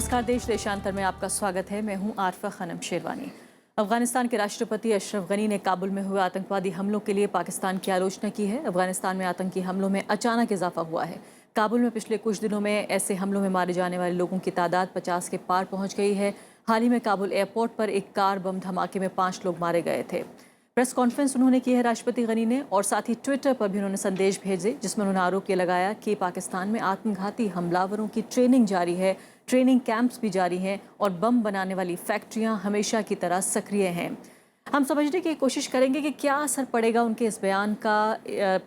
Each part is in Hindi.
नमस्कार, देश देशांतर में आपका स्वागत है। मैं हूं आरफा खनम शेरवानी। अफगानिस्तान के राष्ट्रपति अशरफ गनी ने काबुल में हुए आतंकवादी हमलों के लिए पाकिस्तान की आलोचना की है। अफगानिस्तान में आतंकी हमलों में अचानक इजाफा हुआ है। काबुल में पिछले कुछ दिनों में ऐसे हमलों में मारे जाने वाले लोगों की तादाद 50 के पार पहुंच गई है। हाल ही में काबुल एयरपोर्ट पर एक कार बम धमाके में 5 लोग मारे गए थे। प्रेस कॉन्फ्रेंस उन्होंने की है राष्ट्रपति गनी ने, और साथ ही ट्विटर पर भी उन्होंने संदेश भेजे जिसमें उन्होंने आरोप ये लगाया कि पाकिस्तान में आत्मघाती हमलावरों की ट्रेनिंग जारी है, ट्रेनिंग कैंप्स भी जारी हैं और बम बनाने वाली फैक्ट्रियां हमेशा की तरह सक्रिय हैं। हम समझने की कोशिश करेंगे कि क्या असर पड़ेगा उनके इस बयान का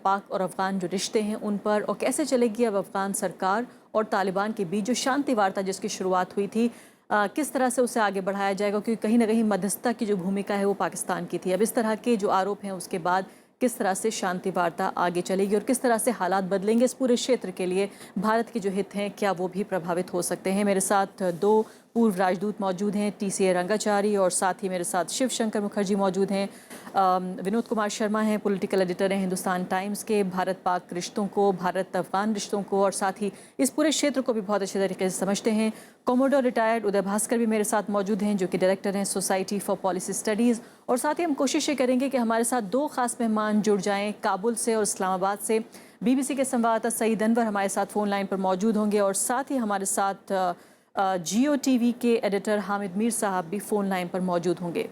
पाक और अफगान जो रिश्ते हैं उन पर, और कैसे चलेगी अब अफगान सरकार और तालिबान के बीच जो शांति वार्ता जिसकी शुरुआत हुई थी, किस तरह से उसे आगे बढ़ाया जाएगा, क्योंकि कहीं ना कहीं मध्यस्थता की जो भूमिका है वो पाकिस्तान की थी। अब इस तरह के जो आरोप हैं उसके बाद किस तरह से शांति वार्ता आगे चलेगी और किस तरह से हालात बदलेंगे इस पूरे क्षेत्र के लिए, भारत के जो हित हैं क्या वो भी प्रभावित हो सकते हैं। मेरे साथ दो पूर्व राजदूत मौजूद हैं, TCA रंगाचारी, और साथ ही मेरे साथ शिव शंकर मुखर्जी मौजूद हैं। विनोद कुमार शर्मा हैं, पॉलिटिकल एडिटर हैं हिंदुस्तान टाइम्स के, भारत पाक रिश्तों को, भारत अफगान रिश्तों को और साथ ही इस पूरे क्षेत्र को भी बहुत अच्छे तरीके से समझते हैं। कॉमोडोर रिटायर्ड उदय भास्कर भी मेरे साथ मौजूद हैं जो कि डायरेक्टर हैं सोसाइटी फॉर पॉलिसी स्टडीज़। और साथ ही हम कोशिश ये करेंगे कि हमारे साथ दो खास मेहमान जुड़ जाएं काबुल से और इस्लामाबाद से। BBC के संवाददाता सईद अनवर हमारे साथ फ़ोन लाइन पर मौजूद होंगे, और साथ ही हमारे साथ जियो TV के एडिटर हामिद मीर साहब भी फ़ोन लाइन पर मौजूद होंगे।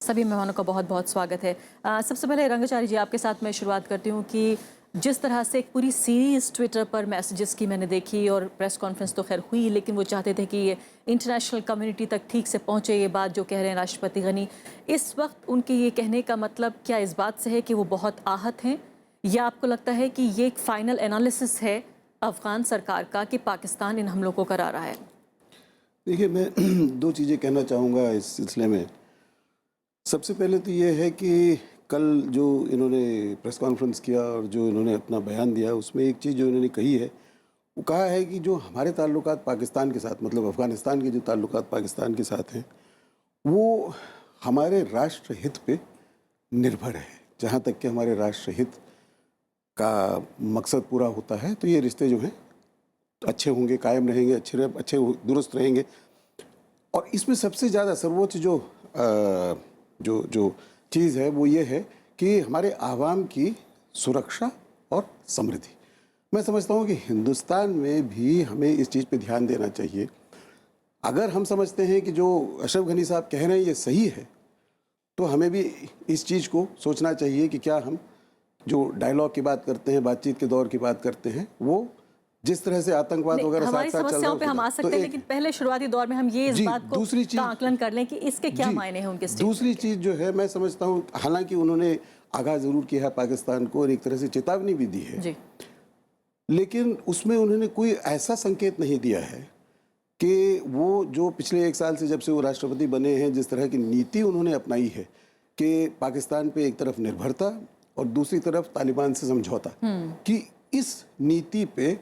सभी मेहमानों का बहुत बहुत स्वागत है। सबसे पहले रंगाचारी जी, आपके साथ मैं शुरुआत करती हूँ कि जिस तरह से एक पूरी सीरीज़ ट्विटर पर मैसेजेस की मैंने देखी, और प्रेस कॉन्फ्रेंस तो खैर हुई, लेकिन वो चाहते थे कि ये इंटरनेशनल कम्युनिटी तक ठीक से पहुँचे। ये बात जो कह रहे हैं राष्ट्रपति गनी, इस वक्त उनके ये कहने का मतलब क्या इस बात से है कि वो बहुत आहत हैं, या आपको लगता है कि ये एक फाइनल एनालिसिस है अफगान सरकार का कि पाकिस्तान इन हमलों को करा रहा है? देखिए, मैं दो चीज़ें कहना चाहूँगा इस सिलसिले में। सबसे पहले तो ये है कि कल जो इन्होंने प्रेस कॉन्फ्रेंस किया और जो इन्होंने अपना बयान दिया, उसमें एक चीज़ जो इन्होंने कही है, वो कहा है कि जो हमारे ताल्लुकात पाकिस्तान के साथ, मतलब अफ़गानिस्तान के जो ताल्लुकात पाकिस्तान के साथ हैं, वो हमारे राष्ट्र हित पे निर्भर है। जहाँ तक कि हमारे राष्ट्र हित का मकसद पूरा होता है तो ये रिश्ते जो हैं अच्छे होंगे, कायम रहेंगे, अच्छे दुरुस्त रहेंगे। और इसमें सबसे ज़्यादा सर्वोच्च जो चीज़ है वो ये है कि हमारे आवाम की सुरक्षा और समृद्धि। मैं समझता हूँ कि हिंदुस्तान में भी हमें इस चीज़ पे ध्यान देना चाहिए। अगर हम समझते हैं कि जो अशरफ गनी साहब कह रहे हैं ये सही है, तो हमें भी इस चीज़ को सोचना चाहिए कि क्या हम जो डायलॉग की बात करते हैं, बातचीत के दौर की बात करते हैं, वो जिस तरह से आतंकवाद वगैरह हमारी साथ साथ चल रहा समस्याओं पे हम आ सकते हैं, लेकिन पहले शुरुआती दौर में हम ये इस बात को का आकलन कर लें कि इसके क्या मायने हैं उनके स्टेटमेंट दूसरी के। चीज़ जो है, मैं समझता हूँ, हालांकि उन्होंने आगाह ज़रूर किया है पाकिस्तान को और एक तरह से चेतावनी भी दी है जी। लेकिन उसमें उन्होंने कोई ऐसा संकेत नहीं दिया है कि वो जो पिछले 1 साल से जब से वो राष्ट्रपति बने हैं, जिस तरह की नीति उन्होंने अपनाई है कि पाकिस्तान पे एक तरफ निर्भरता और दूसरी तरफ तालिबान से समझौता, कि इस नीति पे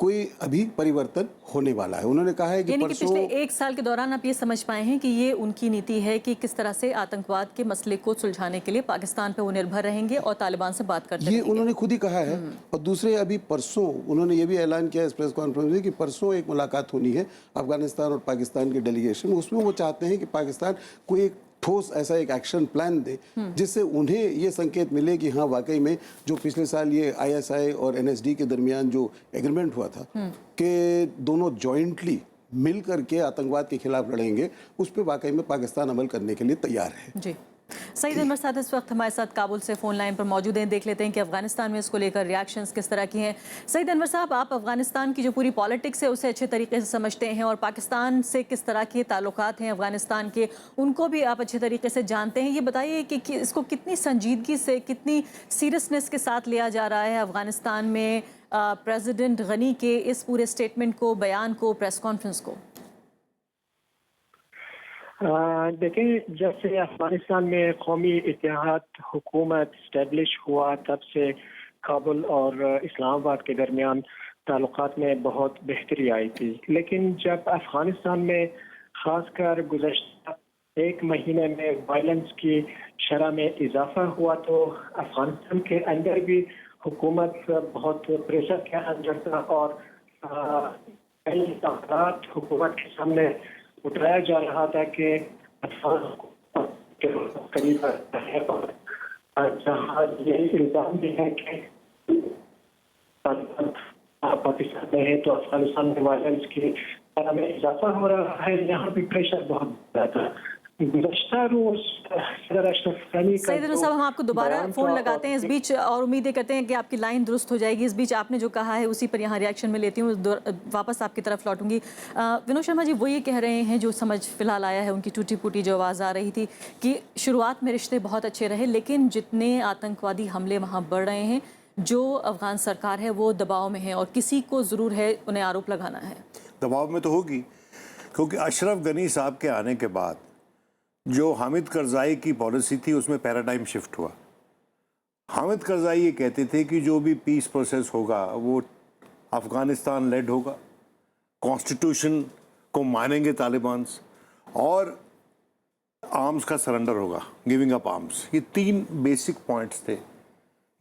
कोई अभी परिवर्तन होने वाला है। उन्होंने कहा है कि यानी कि पिछले 1 साल के दौरान आप ये समझ पाए हैं कि ये उनकी नीति है कि किस तरह से आतंकवाद के मसले को सुलझाने के लिए पाकिस्तान पे वो निर्भर रहेंगे और तालिबान से बात करते ये रहेंगे। उन्होंने खुद ही कहा है। और दूसरे, अभी परसों उन्होंने ये भी ऐलान किया इस प्रेस कॉन्फ्रेंस में कि परसों एक मुलाकात होनी है अफगानिस्तान और पाकिस्तान के डेलीगेशन। उसमें वो चाहते हैं कि पाकिस्तान कोई एक ठोस ऐसा एक एक्शन प्लान दे जिससे उन्हें ये संकेत मिले कि हाँ, वाकई में जो पिछले साल ये ISI और NSD के दरमियान जो एग्रीमेंट हुआ था कि दोनों जॉइंटली मिल करके आतंकवाद के खिलाफ लड़ेंगे, उस पर वाकई में पाकिस्तान अमल करने के लिए तैयार है। जी। सईद अनवर साहब इस वक्त हमारे साथ काबुल से फ़ोन लाइन पर मौजूद हैं। देख लेते हैं कि अफगानिस्तान में इसको लेकर रिएक्शंस किस तरह की हैं। सईद अनवर साहब, आप अफगानिस्तान की जो पूरी पॉलिटिक्स है उसे अच्छे तरीके से समझते हैं, और पाकिस्तान से किस तरह के ताल्लुकात हैं अफगानिस्तान के, उनको भी आप अच्छे तरीके से जानते हैं। ये बताइए कि इसको कितनी संजीदगी से, कितनी सीरियसनेस के साथ लिया जा रहा है अफगानिस्तान में प्रेसिडेंट गनी के इस पूरे स्टेटमेंट को, बयान को, प्रेस कॉन्फ्रेंस को? देखिए, जब से अफगानिस्तान में कौमी इत्तेहाद हुकूमत इस्टेब्लिश हुआ, तब से काबुल और इस्लामाबाद के दरमियान ताल्लुकात में बहुत बेहतरी आई थी। लेकिन जब अफगानिस्तान में खासकर गुज़श्ता 1 महीने में वायलेंस की शरह में इजाफा हुआ, तो अफगानिस्तान के अंदर भी हुकूमत बहुत प्रेशर के अंदर था और कई सवालात हुकूमत के सामने उठाया जा रहा था कि अफगान के करीब है, और जहाँ ये इल्जाम भी है कि पाकिस्तान में है तो अफगानिस्तान में वायलेंस की तरह में इजाफा हो रहा है। यहाँ भी प्रेशर बहुत ज़्यादा था। गुज़श्ता रोज़ सदर अशरफ गनी का सईद साहब, हम आपको दोबारा फ़ोन लगाते हैं इस बीच और उम्मीदें करते हैं कि आपकी लाइन दुरुस्त हो जाएगी। इस बीच आपने जो कहा है उसी पर यहाँ रिएक्शन में लेती हूँ, वापस आपकी तरफ लौटूंगी। विनोद शर्मा जी वो ये कह रहे हैं, जो समझ फिलहाल आया है, उनकी टूटी फूटी जो आवाज़ आ रही थी कि शुरुआत में रिश्ते बहुत अच्छे रहे, लेकिन जितने आतंकवादी हमले वहाँ बढ़ रहे हैं, जो अफगान सरकार है वो दबाव में है और किसी को ज़रूर है उन्हें आरोप लगाना है। दबाव में तो होगी, क्योंकि अशरफ गनी साहब के आने के बाद जो हामिद करज़ाई की पॉलिसी थी उसमें पैराडाइम शिफ्ट हुआ। हामिद करज़ाई ये कहते थे कि जो भी पीस प्रोसेस होगा वो अफ़गानिस्तान लेड होगा, कॉन्स्टिट्यूशन को मानेंगे तालिबान्स, और आर्म्स का सरेंडर होगा, गिविंग अप आर्म्स। ये 3 बेसिक पॉइंट्स थे।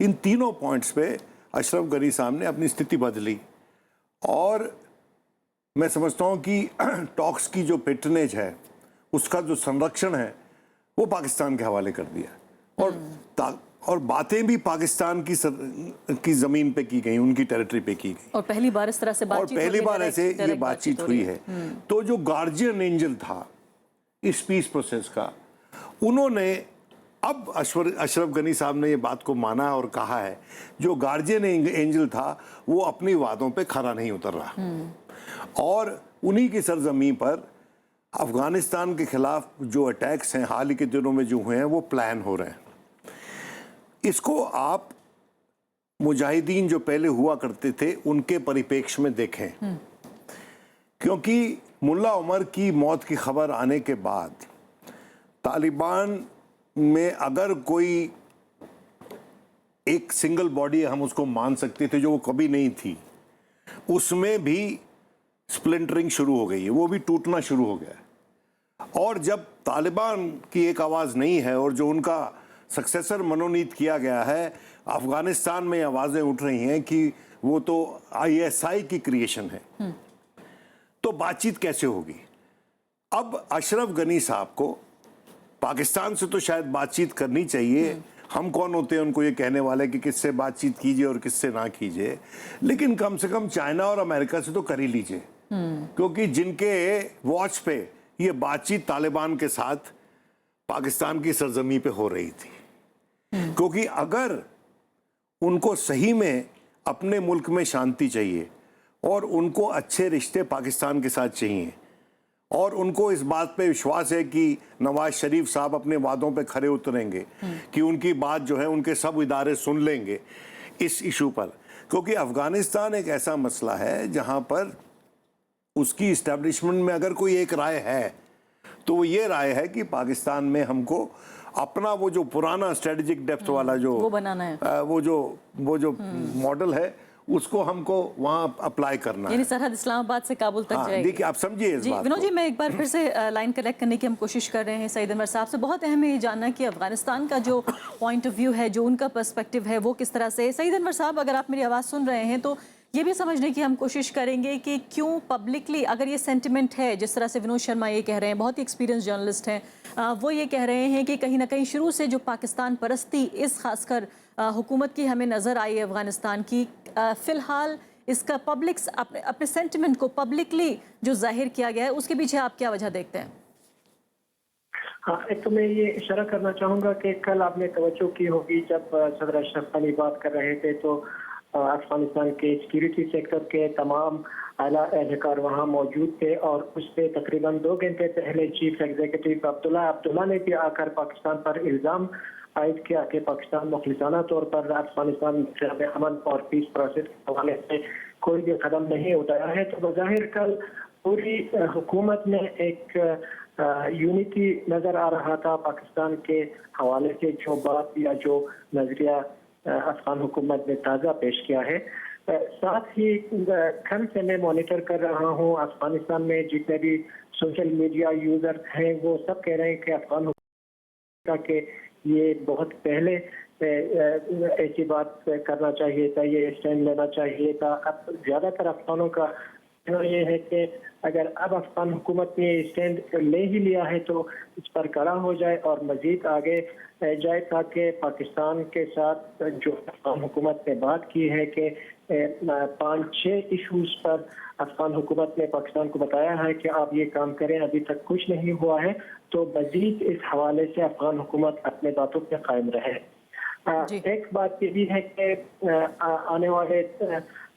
इन तीनों पॉइंट्स पे अशरफ गनी साहब ने अपनी स्थिति बदली, और मैं समझता हूँ कि टॉक्स की जो पेटनेज है, उसका जो संरक्षण है, वो पाकिस्तान के हवाले कर दिया। और बातें भी पाकिस्तान की ज़मीन पे की गई, उनकी टेरिटरी पे की गई, और पहली बार इस तरह से बातचीत, और पहली बार ऐसे ये बातचीत हुई है। तो जो गार्जियन एंजल था इस पीस प्रोसेस का, उन्होंने अब अशरफ गनी साहब ने ये बात को माना और कहा है जो गार्जियन एंजल था वो अपनी वादों पे खरा नहीं उतर रहा, और उन्हीं की सरजमीं पर अफगानिस्तान के खिलाफ जो अटैक्स हैं हाल ही के दिनों में जो हुए हैं वो प्लान हो रहे हैं। इसको आप मुजाहिदीन जो पहले हुआ करते थे उनके परिप्रेक्ष्य में देखें, क्योंकि मुल्ला उमर की मौत की खबर आने के बाद तालिबान में अगर कोई एक सिंगल बॉडी हम उसको मान सकते थे जो वो कभी नहीं थी, उसमें भी स्प्लिंटरिंग शुरू हो गई है, वो भी टूटना शुरू हो गया है। और जब तालिबान की एक आवाज़ नहीं है और जो उनका सक्सेसर मनोनीत किया गया है, अफगानिस्तान में आवाज़ें उठ रही हैं कि वो तो ISI की क्रिएशन है, तो बातचीत कैसे होगी? अब अशरफ गनी साहब को पाकिस्तान से तो शायद बातचीत करनी चाहिए। हम कौन होते हैं उनको ये कहने वाले कि किससे बातचीत कीजिए और किससे ना कीजिए, लेकिन कम से कम चाइना और अमेरिका से तो कर ही लीजिए, क्योंकि जिनके वॉच पे ये बातचीत तालिबान के साथ पाकिस्तान की सरजमी पे हो रही थी। क्योंकि अगर उनको सही में अपने मुल्क में शांति चाहिए और उनको अच्छे रिश्ते पाकिस्तान के साथ चाहिए, और उनको इस बात पे विश्वास है कि नवाज शरीफ साहब अपने वादों पे खरे उतरेंगे, कि उनकी बात जो है उनके सब इदारे सुन लेंगे इस इशू पर, क्योंकि अफगानिस्तान एक ऐसा मसला है जहां पर उसकी इस्टेब्लिशमेंट में अगर कोई एक राय है तो वो ये राय है कि पाकिस्तान में हमको अपना वो जो पुराना स्ट्रेटेजिक डेप्थ वाला जो वो बनाना है, वो जो मॉडल है उसको हमको वहाँ अप्लाई करना है, यानी सरहद इस्लामाबाद से काबुल तक जाएगी। देखिए आप समझिए इस बात विनोद को। जी, मैं एक बार फिर से लाइन कनेक्ट करने की हम कोशिश कर रहे हैं सईद अनवर साहब से। बहुत अहम है ये जानना कि अफगानिस्तान का जो पॉइंट ऑफ व्यू है, जो उनका पर्सपेक्टिव है, वो किस तरह से। सईद अनवर साहब, अगर आप मेरी आवाज़ सुन रहे हैं तो ये भी समझने की हम कोशिश करेंगे कि क्यों पब्लिकली अगर ये सेंटिमेंट है, जिस तरह से विनोद शर्मा ये कह रहे हैं, बहुत ही एक्सपीरियंस जर्नलिस्ट हैं, वो ये कह रहे हैं कि कहीं ना कहीं शुरू से जो पाकिस्तान परस्ती इस खासकर हुकूमत की हमें नज़र आई है अफगानिस्तान की, फ़िलहाल इसका पब्लिक्स अपने सेंटिमेंट को पब्लिकली जो जाहिर किया गया है, उसके पीछे आप क्या वजह देखते हैं? हाँ, एक तो मैं ये इशारा करना चाहूँगा कि कल आपने तवज्जो की होगी जब सदर अशरफ गनी बात कर रहे थे तो अफगानिस्तान के सिक्योरिटी सेक्टर के तमाम आला एहलकार वहाँ मौजूद थे, और उस पर तकरीबन 2 घंटे पहले चीफ एग्जीक्यूटिव अब्दुल्ला ने भी आकर पाकिस्तान पर इल्ज़ाम आयद किया कि पाकिस्तान मुखलिसाना तौर पर अफगानिस्तान में अमन और पीस प्रोसेस के हवाले से कोई भी कदम नहीं उठाया है। तो बज़ाहिर कल पूरी हुकूमत में एक यूनिटी नज़र आ रहा था पाकिस्तान के हवाले से, जो बात या जो नज़रिया अफगान हुकूमत ने ताज़ा पेश किया है। साथ ही कल से मैं मॉनिटर कर रहा हूँ अफगानिस्तान में जितने भी सोशल मीडिया यूज़र हैं वो सब कह रहे हैं कि अफगान हुकूमत के ये बहुत पहले ऐसी बात करना चाहिए था, ये स्टैंड लेना चाहिए था। अब ज़्यादातर अफगानों का कहना ये है कि अगर अब अफगान हुकूमत ने स्टैंड ले ही लिया है तो इस पर कड़ा हो जाए और मजीद आगे जाए, ताकि पाकिस्तान के साथ जो अफगान हुकूमत ने बात की है कि 5-6 इशूज़ पर अफगान हुकूमत ने पाकिस्तान को बताया है कि आप ये काम करें, अभी तक कुछ नहीं हुआ है, तो मजीद इस हवाले से अफगान हुकूमत अपने बातों पर कायम रहे। एक बात ये भी है कि आने वाले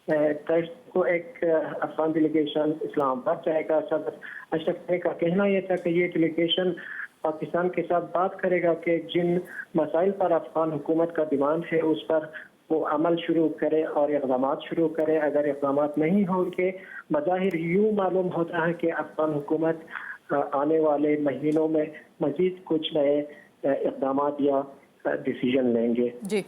टेस्ट को एक अफगान डेलीगेशन इस्लामाबाद जाएगा। सदर अशरफ गनी का कहना यह था कि ये डेलीगेशन पाकिस्तान के साथ बात करेगा कि जिन मसाइल पर अफगान हुकूमत का डिमांड है उस पर वो अमल शुरू करे और इक़दाम शुरू करे। अगर इक़दाम नहीं होंगे, बज़ाहिर यूँ मालूम होता है कि अफगान हुकूमत आने वाले महीनों में मजीद कुछ नए इक़दाम या डिसीजन लेंगे। जी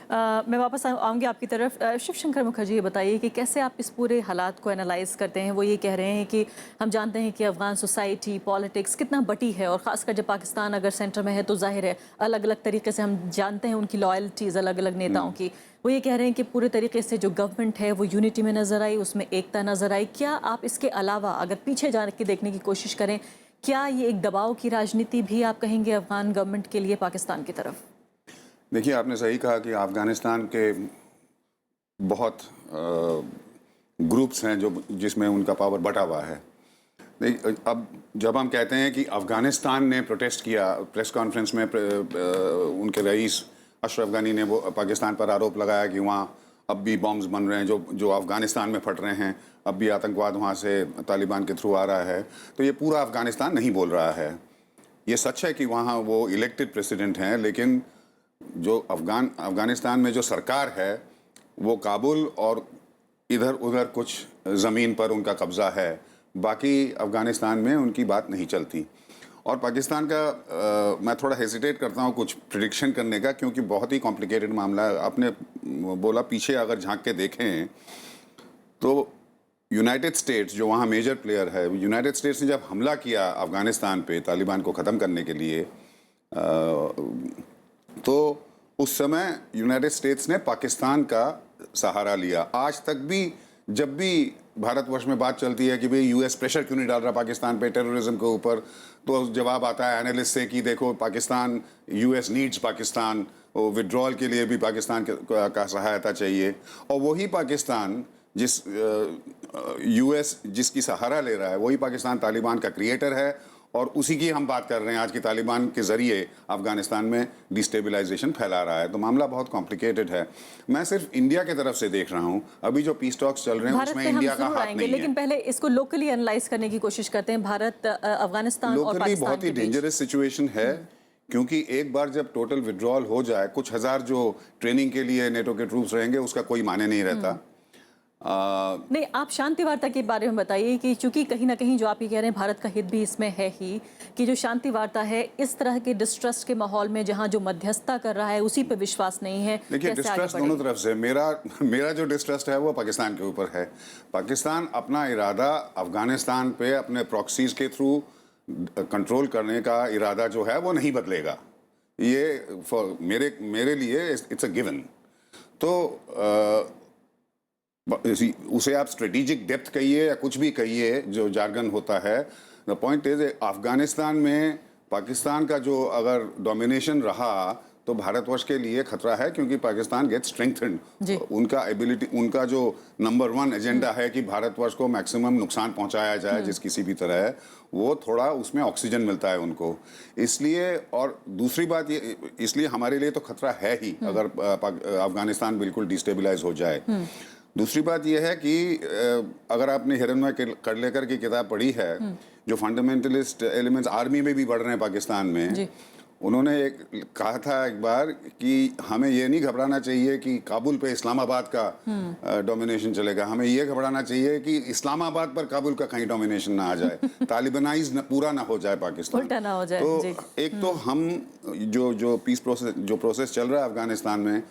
मैं वापस आऊँगी आपकी तरफ। शिव शंकर मुखर्जी, ये बताइए कि कैसे आप इस पूरे हालात को एनालाइज करते हैं। वो ये कह रहे हैं कि हम जानते हैं कि अफ़गान सोसाइटी पॉलिटिक्स कितना बटी है, और ख़ासकर जब पाकिस्तान अगर सेंटर में है तो जाहिर है अलग अलग तरीके से हम जानते हैं उनकी लॉयल्टीज़ अलग अलग नेताओं की। वो ये कह रहे हैं कि पूरे तरीके से जो गवर्नमेंट है वो यूनिटी में नज़र आई, उसमें एकता नज़र आई। क्या आप इसके अलावा अगर पीछे जा के देखने की कोशिश करें, क्या ये एक दबाव की राजनीति भी आप कहेंगे अफ़गान गवर्नमेंट के लिए पाकिस्तान की तरफ? देखिए, आपने सही कहा कि अफ़गानिस्तान के बहुत ग्रुप्स हैं जो जिसमें उनका पावर बटा हुआ है। अब जब हम कहते हैं कि अफ़गानिस्तान ने प्रोटेस्ट किया, प्रेस कॉन्फ्रेंस में उनके रईस अशरफ गनी ने वो पाकिस्तान पर आरोप लगाया कि वहाँ अब भी बॉम्ब्स बन रहे हैं जो अफ़गानिस्तान में फट रहे हैं, अब भी आतंकवाद वहाँ से तालिबान के थ्रू आ रहा है। तो ये पूरा अफ़गानिस्तान नहीं बोल रहा है। ये सच है कि वहाँ वो इलेक्टेड प्रेसिडेंट हैं, लेकिन जो अफ़गानिस्तान में जो सरकार है वो काबुल और इधर उधर कुछ ज़मीन पर उनका कब्ज़ा है, बाकी अफ़गानिस्तान में उनकी बात नहीं चलती। और पाकिस्तान का मैं थोड़ा हेजिटेट करता हूँ कुछ प्रिडिक्शन करने का, क्योंकि बहुत ही कॉम्प्लिकेटेड मामला है। आपने बोला पीछे अगर झांक के देखें तो यूनाइटेड स्टेट्स जो वहाँ मेजर प्लेयर है, यूनाइटेड स्टेट्स ने जब हमला किया अफ़गानिस्तान पे तालिबान को ख़त्म करने के लिए, तो उस समय यूनाइटेड स्टेट्स ने पाकिस्तान का सहारा लिया। आज तक भी जब भी भारतवर्ष में बात चलती है कि भाई यूएस प्रेशर क्यों नहीं डाल रहा पाकिस्तान पे टेररिज्म के ऊपर, तो जवाब आता है एनालिस्ट से कि देखो Pakistan, US needs Pakistan, withdrawal के लिए भी पाकिस्तान का सहायता चाहिए। और वही पाकिस्तान जिस यूएस जिसकी सहारा ले रहा है, वही पाकिस्तान तालिबान का क्रिएटर है, और उसी की हम बात कर रहे हैं आज की तालिबान के ज़रिए अफ़गानिस्तान में डिस्टेबलाइजेशन फैला रहा है। तो मामला बहुत कॉम्प्लिकेटेड है। मैं सिर्फ इंडिया के तरफ से देख रहा हूँ, अभी जो पीस टॉक्स चल रहे हैं उसमें इंडिया का हाथ नहीं है। लेकिन पहले इसको लोकली एनालाइज करने की कोशिश करते हैं। भारत, अफ़गानिस्तान और पाकिस्तान बहुत ही डेंजरस सिचुएशन है, क्योंकि एक बार जब टोटल विड्रॉल हो जाए, कुछ हज़ार जो ट्रेनिंग के लिए नेटो के ट्रूप्स रहेंगे उसका कोई माने नहीं रहता। नहीं, आप शांति वार्ता के बारे में बताइए कि चूंकि कहीं ना कहीं जो आप ये कह रहे हैं भारत का हित भी इसमें है ही, कि जो शांति वार्ता है इस तरह के डिस्ट्रस्ट के माहौल में जहां जो मध्यस्थता कर रहा है उसी पे विश्वास नहीं है। देखिए, डिस्ट्रस्ट दोनों तरफ से, मेरा जो डिस्ट्रस्ट है वो पाकिस्तान के ऊपर है। पाकिस्तान अपना इरादा अफगानिस्तान पे अपने प्रॉक्सीज के थ्रू कंट्रोल करने का इरादा जो है वो नहीं बदलेगा। ये मेरे लिए इट्स अ गिवन। तो उसे आप स्ट्रेटेजिक डेप्थ कहिए या कुछ भी कहिए, जो जार्गन होता है, द पॉइंट इज अफगानिस्तान में पाकिस्तान का जो अगर डोमिनेशन रहा तो भारतवर्ष के लिए खतरा है, क्योंकि पाकिस्तान गेट स्ट्रेंथन्ड। उनका एबिलिटी, उनका जो नंबर 1 एजेंडा है कि भारतवर्ष को मैक्सिमम नुकसान पहुंचाया जाए जिस किसी भी तरह है, वो थोड़ा उसमें ऑक्सीजन मिलता है उनको। इसलिए, और दूसरी बात ये, इसलिए हमारे लिए तो खतरा है ही अगर अफगानिस्तान बिल्कुल डिस्टेबलाइज हो जाए। दूसरी बात यह है कि अगर आपने हिरनमय करलेकर की किताब पढ़ी है, जो फंडामेंटलिस्ट एलिमेंट्स आर्मी में भी बढ़ रहे हैं पाकिस्तान में, उन्होंने कहा था एक बार कि हमें ये नहीं घबराना चाहिए कि काबुल पे इस्लामाबाद का डोमिनेशन चलेगा, हमें ये घबराना चाहिए कि इस्लामाबाद पर काबुल का कहीं डोमिनेशन ना आ जाए, तालिबानाइज पूरा ना हो जाए पाकिस्तान, उल्टा ना हो जाए। तो एक तो हम जो पीस प्रोसेस चल रहा है अफगानिस्तान में,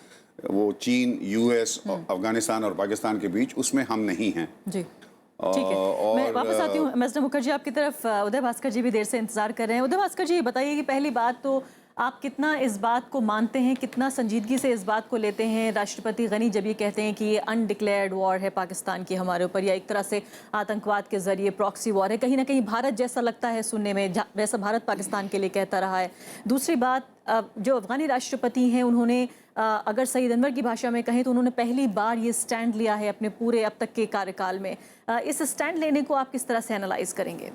वो चीन, यूएस, अफगानिस्तान और पाकिस्तान के बीच, उसमें हम नहीं हैं। जी, ठीक है। मैं वापस आती हूँ एमएसडब्ल्यू मुखर्जी आपकी तरफ। उदय भास्कर जी भी देर से इंतजार कर रहे हैं। उदय भास्कर जी, ये बताइए कि पहली बात तो आप कितना इस बात को मानते हैं, कितना संजीदगी से इस बात को लेते हैं? राष्ट्रपति गनी जब ये कहते हैं कि ये अनडिक्लेयर्ड वॉर है पाकिस्तान की हमारे ऊपर, या एक तरह से आतंकवाद के जरिए प्रॉक्सी वॉर है, कहीं ना कहीं भारत जैसा लगता है सुनने में, वैसा भारत पाकिस्तान के लिए कहता रहा है। दूसरी बात, जो अफगानी राष्ट्रपति हैं उन्होंने अगर सईद अनवर की भाषा में कहें तो उन्होंने पहली बार ये स्टैंड लिया है अपने पूरे अब तक के कार्यकाल में। इस स्टैंड लेने को आप किस तरह से एनालाइज करेंगे?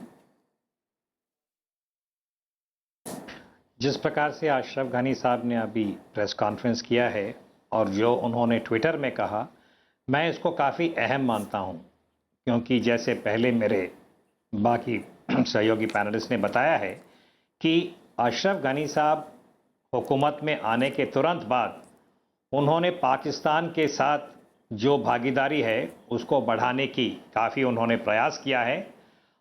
जिस प्रकार से अशरफ गनी साहब ने अभी प्रेस कॉन्फ्रेंस किया है और जो उन्होंने ट्विटर में कहा, मैं इसको काफ़ी अहम मानता हूं, क्योंकि जैसे पहले मेरे बाकी सहयोगी पैनलिस्ट ने बताया है कि अशरफ गनी साहब हुकूमत में आने के तुरंत बाद उन्होंने पाकिस्तान के साथ जो भागीदारी है उसको बढ़ाने की काफ़ी उन्होंने प्रयास किया है।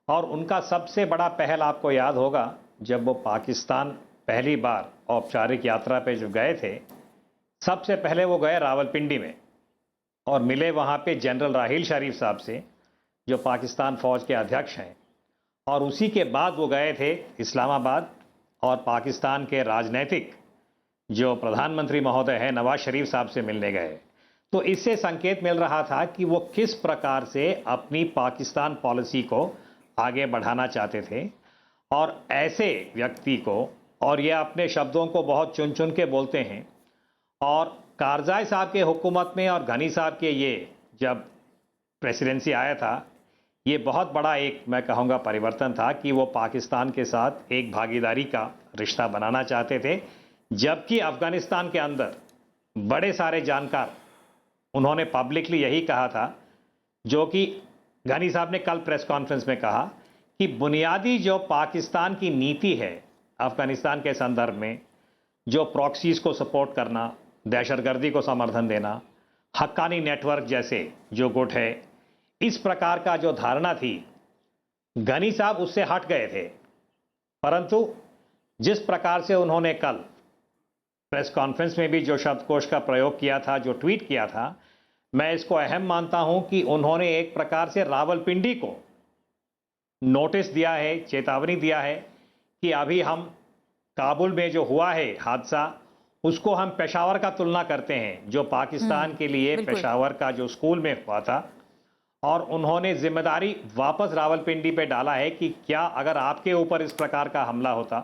और उनका सबसे बड़ा पहल आपको याद होगा, जब वो पाकिस्तान पहली बार औपचारिक यात्रा पे जो गए थे, सबसे पहले वो गए रावलपिंडी में और मिले वहाँ पे जनरल राहील शरीफ साहब से, जो पाकिस्तान फ़ौज के अध्यक्ष हैं। और उसी के बाद वो गए थे इस्लामाबाद और पाकिस्तान के राजनीतिक जो प्रधानमंत्री महोदय हैं नवाज शरीफ साहब से मिलने गए। तो इससे संकेत मिल रहा था कि वो किस प्रकार से अपनी पाकिस्तान पॉलिसी को आगे बढ़ाना चाहते थे। और ऐसे व्यक्ति को, और ये अपने शब्दों को बहुत चुन चुन के बोलते हैं, और कारजाई साहब के हुकूमत में और गनी साहब के ये जब प्रेसिडेंसी आया था, ये बहुत बड़ा एक मैं कहूँगा परिवर्तन था कि वो पाकिस्तान के साथ एक भागीदारी का रिश्ता बनाना चाहते थे। जबकि अफ़गानिस्तान के अंदर बड़े सारे जानकार, उन्होंने पब्लिकली यही कहा था, जो कि गनी साहब ने कल प्रेस कॉन्फ्रेंस में कहा कि बुनियादी जो पाकिस्तान की नीति है अफ़गानिस्तान के संदर्भ में, जो प्रॉक्सीज को सपोर्ट करना, दहशतगर्दी को समर्थन देना, हक्कानी नेटवर्क जैसे जो गुट है, इस प्रकार का जो धारणा थी, गनी साहब उससे हट गए थे। परंतु जिस प्रकार से उन्होंने कल प्रेस कॉन्फ्रेंस में भी जो शब्दकोश का प्रयोग किया था, जो ट्वीट किया था, मैं इसको अहम मानता हूं कि उन्होंने एक प्रकार से रावलपिंडी को नोटिस दिया है, चेतावनी दिया है कि अभी हम काबुल में जो हुआ है हादसा, उसको हम पेशावर का तुलना करते हैं, जो पाकिस्तान के लिए पेशावर का जो स्कूल में हुआ था। और उन्होंने जिम्मेदारी वापस रावलपिंडी पे डाला है कि क्या अगर आपके ऊपर इस प्रकार का हमला होता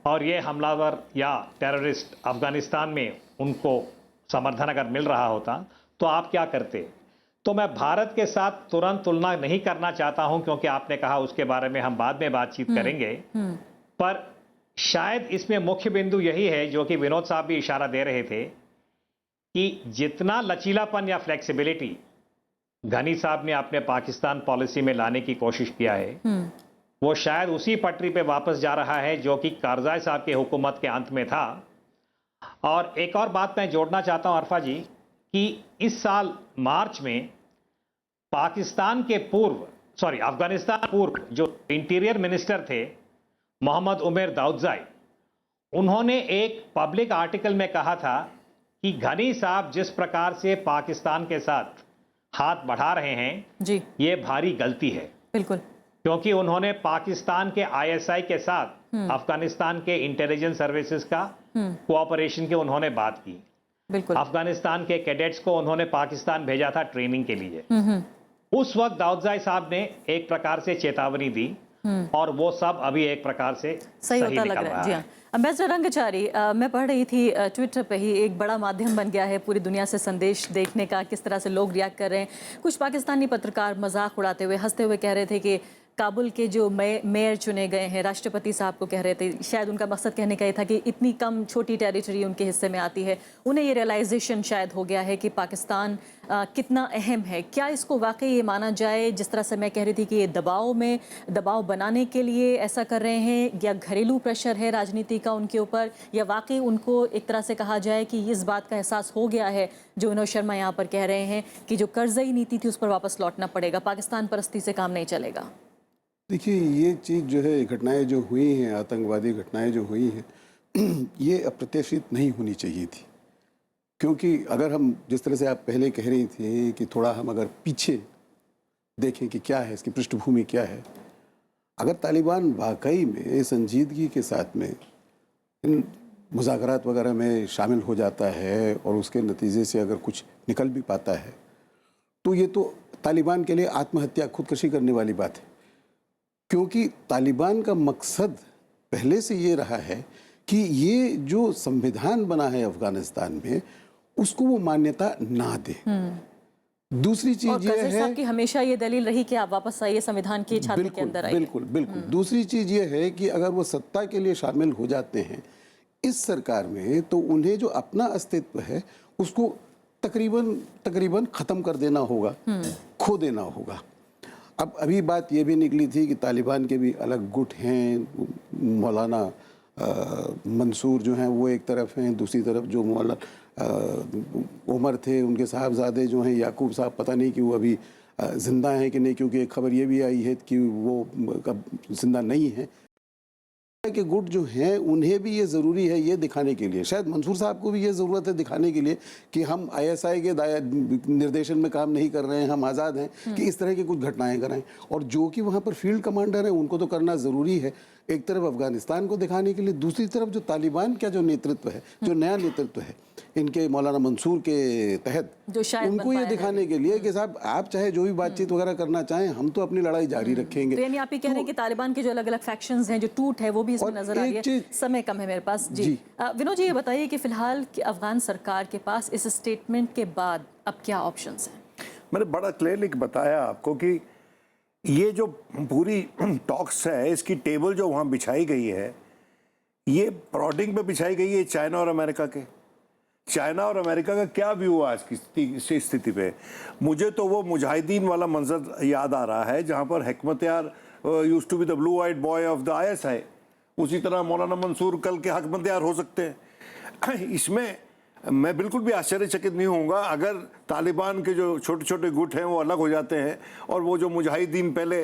और ये हमलावर या टेररिस्ट अफगानिस्तान में उनको समर्थन अगर मिल रहा होता तो आप क्या करते। तो मैं भारत के साथ तुरंत तुलना नहीं करना चाहता हूं, क्योंकि आपने कहा उसके बारे में हम बाद में बातचीत करेंगे। पर शायद इसमें मुख्य बिंदु यही है, जो कि विनोद साहब भी इशारा दे रहे थे, कि जितना लचीलापन या फ्लेक्सिबिलिटी गनी साहब ने अपने पाकिस्तान पॉलिसी में लाने की कोशिश किया है, वो शायद उसी पटरी पे वापस जा रहा है जो कि कारजाई साहब के हुकूमत के अंत में था। और एक और बात मैं जोड़ना चाहता हूं अरफा जी, कि इस साल मार्च में अफगानिस्तान पूर्व जो इंटीरियर मिनिस्टर थे मोहम्मद उमेर दाऊदजाई, उन्होंने एक पब्लिक आर्टिकल में कहा था कि गनी साहब जिस प्रकार से पाकिस्तान के साथ हाथ बढ़ा रहे हैं जी, ये भारी गलती है। बिल्कुल, क्योंकि उन्होंने पाकिस्तान के आईएसआई के साथ अफगानिस्तान के इंटेलिजेंस सर्विसेज का कोऑपरेशन की उन्होंने बात की। बिल्कुल, अफगानिस्तान के कैडेट्स को उन्होंने पाकिस्तान भेजा था ट्रेनिंग के लिए। उस वक्त दाऊदजाई साहब ने एक प्रकार से चेतावनी दी और वो सब अभी एक प्रकार से सही होता लग रहा है। जी हाँ, अम्बेसडर रंगचारी, मैं पढ़ रही थी ट्विटर पे ही, एक बड़ा माध्यम बन गया है पूरी दुनिया से संदेश देखने का, किस तरह से लोग रिएक्ट कर रहे हैं। कुछ पाकिस्तानी पत्रकार मजाक उड़ाते हुए, हंसते हुए कह रहे थे कि काबुल के जो मेयर चुने गए हैं, राष्ट्रपति साहब को कह रहे थे, शायद उनका मकसद कहने का ये था कि इतनी कम छोटी टेरिटरी उनके हिस्से में आती है, उन्हें ये रियलाइजेशन शायद हो गया है कि पाकिस्तान कितना अहम है। क्या इसको वाकई ये माना जाए, जिस तरह से मैं कह रही थी कि ये दबाव बनाने के लिए ऐसा कर रहे हैं, या घरेलू प्रेशर है राजनीति का उनके ऊपर, या वाकई उनको एक तरह से कहा जाए कि इस बात का एहसास हो गया है जो विनोद शर्मा यहाँ पर कह रहे हैं कि जो कर्जई नीति थी उस पर वापस लौटना पड़ेगा, पाकिस्तान परस्ती से काम नहीं चलेगा? देखिए, ये चीज़ जो है, घटनाएं जो हुई हैं, आतंकवादी घटनाएं जो हुई हैं, ये अप्रत्याशित नहीं होनी चाहिए थी। क्योंकि अगर हम, जिस तरह से आप पहले कह रही थी कि थोड़ा हम अगर पीछे देखें कि क्या है, इसकी पृष्ठभूमि क्या है, अगर तालिबान वाकई में संजीदगी के साथ में इन मुज़ाकरात वगैरह में शामिल हो जाता है और उसके नतीजे से अगर कुछ निकल भी पाता है तो ये तो तालिबान के लिए आत्महत्या, खुदकशी करने वाली बात है, क्योंकि तालिबान का मकसद पहले से ये रहा है कि ये जो संविधान बना है अफगानिस्तान में उसको वो मान्यता ना दे। दूसरी चीज ये है, साहब की हमेशा ये दलील रही कि आप वापस आइए, संविधान की छात्र के अंदर आइए। बिल्कुल बिल्कुल। दूसरी चीज ये है कि अगर वो सत्ता के लिए शामिल हो जाते हैं इस सरकार में तो उन्हें जो अपना अस्तित्व है उसको तकरीबन खत्म कर देना होगा, खो देना होगा। अब अभी बात ये भी निकली थी कि तालिबान के भी अलग गुट हैं, मौलाना मंसूर जो हैं वो एक तरफ हैं, दूसरी तरफ जो मौलाना उमर थे उनके साहबजादे जो हैं याकूब साहब, पता नहीं कि वो अभी ज़िंदा हैं कि नहीं, क्योंकि एक खबर ये भी आई है कि वो कब जिंदा नहीं है। के गुट जो हैं उन्हें भी ये ज़रूरी है ये दिखाने के लिए, शायद मंसूर साहब को भी ये ज़रूरत है दिखाने के लिए कि हम आईएसआई के निर्देशन में काम नहीं कर रहे हैं, हम आज़ाद हैं कि इस तरह की कुछ घटनाएं कराएं। और जो कि वहाँ पर फील्ड कमांडर हैं उनको तो करना ज़रूरी है, एक तरफ अफगानिस्तान को दिखाने के लिए, दूसरी तरफ जो तालिबान का जो नेतृत्व है, जो नया नेतृत्व है इनके मौलाना मंसूर के तहत, जो शायद उनको ये दिखाने के लिए कि साहब आप चाहे जो भी बातचीत वगैरह करना चाहें हम तो अपनी लड़ाई जारी रखेंगे। तो यानी आप ये कह रहे हैं कि तालिबान के जो अलग अलग फैक्शंस हैं, जो टूट है, वो भी इसमें नजर आ रही है। समय कम है मेरे पास जी। विनोद जी ये बताइए कि फिलहाल अफगान सरकार के पास इस स्टेटमेंट के बाद अब क्या ऑप्शंस हैं? मैंने बड़ा क्लियरली बताया आपको कि ये जो पूरी टॉक्स है इसकी टेबल जो वहाँ बिछाई गई है ये प्रोडिंग पे बिछाई गई है चाइना और अमेरिका के। चाइना और अमेरिका का क्या व्यू है आज की स्थिति पे? मुझे तो वो मुजाहिदीन वाला मंजर याद आ रहा है जहाँ पर Hikmatyar used to be the blue eyed boy of the ISI, उसी तरह मौलाना मंसूर कल के हिकमतयार हो सकते हैं। इसमें मैं बिल्कुल भी आश्चर्यचकित नहीं होऊंगा अगर तालिबान के जो छोटे छोटे गुट हैं वो अलग हो जाते हैं और वो जो मुजाहिदीन पहले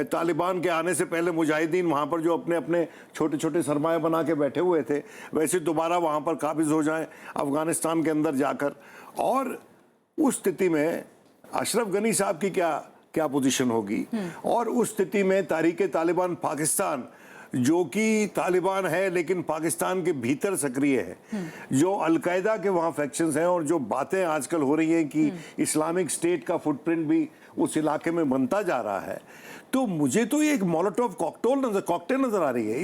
तालिबान के आने से पहले मुजाहिदीन वहाँ पर जो अपने अपने छोटे छोटे सरमाए बना के बैठे हुए थे वैसे दोबारा वहाँ पर काबिज हो जाएं अफगानिस्तान के अंदर जाकर। और उस स्थिति में अशरफ गनी साहब की क्या पोजीशन होगी, और उस स्थिति में तहरीक तालिबान पाकिस्तान जो कि तालिबान है लेकिन पाकिस्तान के भीतर सक्रिय है, जो अलकायदा के वहाँ फैक्शंस हैं और जो बातें आजकल हो रही हैं कि इस्लामिक स्टेट का फुटप्रिंट भी उस इलाके में बनता जा रहा है, तो मुझे तो ये एक मोलोटोव कॉकटेल नजर आ रही है।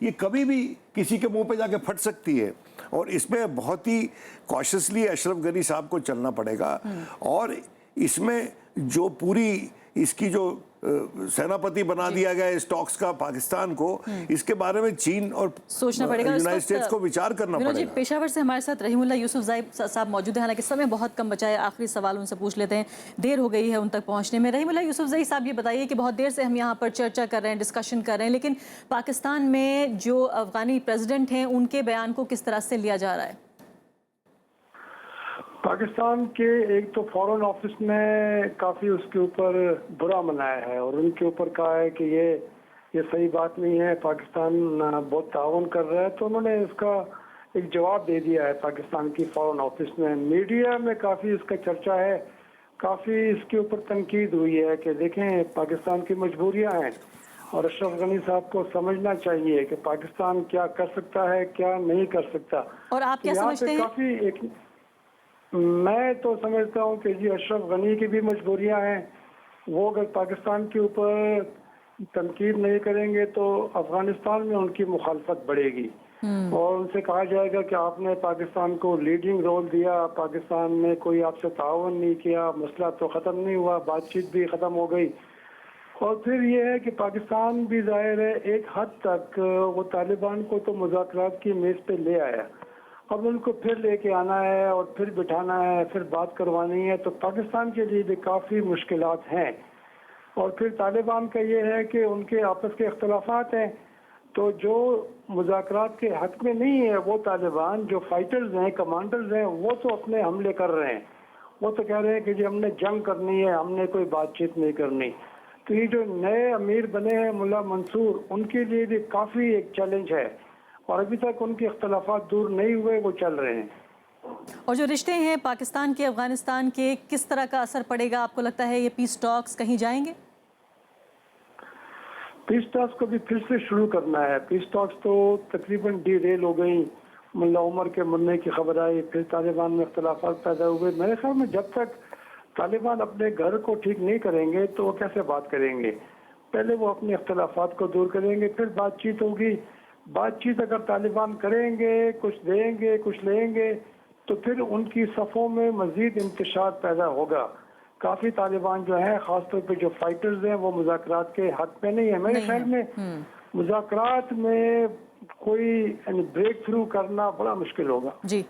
ये कभी भी किसी के मुंह पे जाके फट सकती है और इसमें बहुत ही कॉशियसली अशरफ गनी साहब को चलना पड़ेगा। और इसमें जो पूरी इसकी जो सेनापति बना दिया गया इस टॉक्स का पाकिस्तान को, इसके बारे में चीन और सोचना पड़ेगा, यूनाइटेड स्टेट्स को विचार करना पड़ेगा। पेशावर से हमारे साथ रहीमुल्लाह यूसुफजई साहब मौजूद हैं, हालांकि समय बहुत कम बचा है, आखिरी सवाल उनसे पूछ लेते हैं, देर हो गई है उन तक पहुंचने में। रहीमुल्लाह यूसुफजई साहब ये बताइए कि बहुत देर से हम यहाँ पर चर्चा कर रहे हैं, डिस्कशन कर रहे हैं, लेकिन पाकिस्तान में जो अफगानी प्रेसिडेंट हैं उनके बयान को किस तरह से लिया जा रहा है? पाकिस्तान के एक तो फॉरेन ऑफिस ने काफ़ी उसके ऊपर बुरा मनाया है और उनके ऊपर कहा है कि ये सही बात नहीं है, पाकिस्तान बहुत ताउन कर रहा है। तो उन्होंने इसका एक जवाब दे दिया है पाकिस्तान की फॉरेन ऑफिस ने। मीडिया में काफ़ी इसका चर्चा है, काफ़ी इसके ऊपर तनकीद हुई है कि देखें पाकिस्तान की मजबूरियाँ हैं और अशरफ गनी साहब को समझना चाहिए कि पाकिस्तान क्या कर सकता है, क्या नहीं कर सकता। और आप क्या समझते हैं? काफ़ी मैं तो समझता हूँ कि जी अशरफ गनी की भी मजबूरियाँ हैं, वो अगर पाकिस्तान के ऊपर तनकीद नहीं करेंगे तो अफगानिस्तान में उनकी मुखालफत बढ़ेगी और उनसे कहा जाएगा कि आपने पाकिस्तान को लीडिंग रोल दिया, पाकिस्तान में कोई आपसे ताउन नहीं किया, मसला तो ख़त्म नहीं हुआ, बातचीत भी ख़त्म हो गई। और फिर ये है कि पाकिस्तान भी जाहिर है एक हद तक वो तालिबान को तो मुज़ाकरात की मेज़ पे ले आया, अब उनको फिर लेके आना है और फिर बिठाना है, फिर बात करवानी है, तो पाकिस्तान के लिए भी काफ़ी मुश्किलात हैं। और फिर तालिबान का ये है कि उनके आपस के इख्तलाफात हैं, तो जो मुज़ाकरात के हक़ में नहीं है वो तालिबान, जो फाइटर्स हैं, कमांडर्स हैं, वो तो अपने हमले कर रहे हैं, वो तो कह रहे हैं कि जी हमने जंग करनी है, हमने कोई बातचीत नहीं करनी। तो ये जो नए अमीर बने हैं मुल्ला मंसूर, उनके लिए भी काफ़ी एक चैलेंज है और अभी तक उनके इख्तलाफात दूर नहीं हुए, वो चल रहे हैं। और जो रिश्ते हैं पाकिस्तान के अफगानिस्तान के, किस तरह का असर पड़ेगा आपको लगता है? ये पीस टॉक्स कहीं जाएंगे? पीस टॉक्स को भी फिर से शुरू करना है। पीस टॉक्स तो तकरीबन डीरेल हो गई मुल्ला उमर के मरने की खबर आई, फिर तालिबान में इख्तलाफात पैदा हुए। मेरे ख्याल में जब तक तालिबान अपने घर को ठीक नहीं करेंगे तो वो कैसे बात करेंगे। पहले वो अपने इख्तलाफात को दूर करेंगे, फिर बातचीत होगी। बातचीत अगर तालिबान करेंगे, कुछ देंगे, कुछ लेंगे, तो फिर उनकी सफ़ों में मज़ीद इंतशार पैदा होगा। काफ़ी तालिबान जो है, ख़ासतौर पे जो फाइटर्स हैं, वो मुज़ाकरात के हक़ में नहीं है। मेरे ख्याल में मुज़ाकरात में कोई ब्रेक थ्रू करना बड़ा मुश्किल होगा। जी,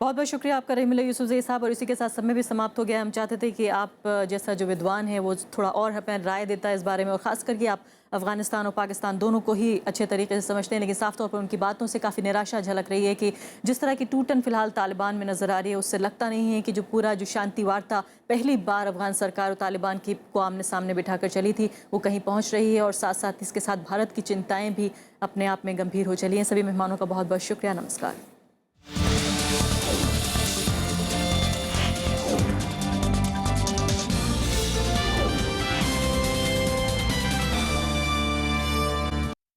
बहुत बहुत शुक्रिया आपका रहीमुल्लाह यूसुफ़ज़ई साहब। और इसी के साथ समय भी समाप्त हो गया। हम चाहते थे कि आप जैसा जो विद्वान है वो थोड़ा और अपना राय देता है इस बारे में, और ख़ास करके आप अफ़गानिस्तान और पाकिस्तान दोनों को ही अच्छे तरीके से समझते हैं, लेकिन साफ तौर पर उनकी बातों से काफ़ी निराशा झलक रही है कि जिस तरह की टूटन फ़िलहाल तालिबान में नज़र आ रही है, उससे लगता नहीं है कि जो पूरा जो शांति वार्ता पहली बार अफ़गान सरकार और तालिबान की को आमने सामने बिठाकर चली थी वो कहीं पहुँच रही है। और साथ साथ इसके साथ भारत की चिंताएँ भी अपने आप में गंभीर हो चली हैं। सभी मेहमानों का बहुत बहुत शुक्रिया। नमस्कार।